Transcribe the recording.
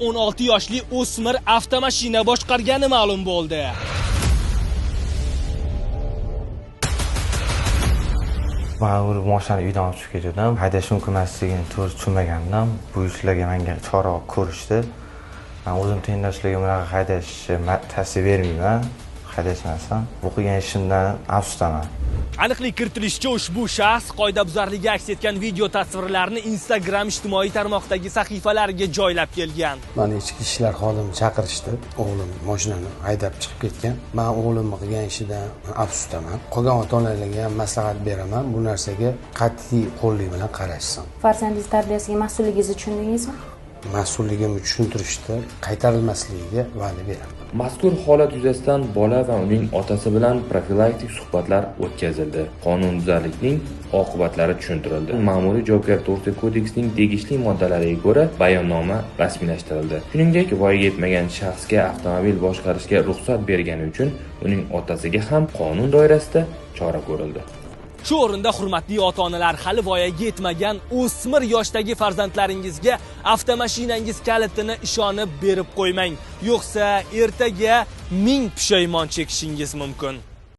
16 yoshli o'smir avtomashina boshqargani ma'lum bo'ldi. Men o'rib mashinani uydan olib chiqib ketdim. Haydash mumkin emasligini to'g'ri tushunmagandim. Bu ishlarga menga chora ko'rishdi. Men o'zim tengdoshlariga bunaqa haydashni tavsiya bermayman. Haydashmasam, o'qigan ishimdan afsusdaman. Aniqlik kiritilishicha, ushbu shaxs qoidabuzarligi aks etgan video tasvirlarini Instagram ijtimoiy tarmoqdagi sahifalariga joylab kelgan. Meni ichki ishlar xodimi chaqirishdi. O'g'lim mashinani haydab chiqib ketgan. Men o'g'limning qilgan ishidan afsusdaman. Qolgan ota-onalarga ham maslahat beraman, bu narsaga qat'iy qo'llik bilan qarashsin. Farzandingiz tarbiyasiga mas'ulligingizni tushundingizmi? Mas'ulligimni tushuntirishdi, qaytarilmasligiga va'da beraman. Mazkur holat yuzasidan bola va uning otasi bilan profilaktik suhbatlar o'tkazildi. Qonunbuzarlikning oqibatlari tushuntirildi. Ma'muriy javobgarlik to'g'risida kodeksning tegishli moddalariga ko'ra bayonnoma rasmiylashtirildi. Shuningdek, voyaga yetmagan shaxsga avtomobil boshqarishga ruxsat bergani uchun uning otasiga ham qonun doirasida chora ko'rildi. Shu o'rinda hurmatli ota-onalar, hali voyaga yetmagan o'smir yoshdagi farzandlaringizga avtomashinangiz kalitini ishonib berib qo'ymang, yo'qsa ertaga ming pushaymon chekishingiz mumkin.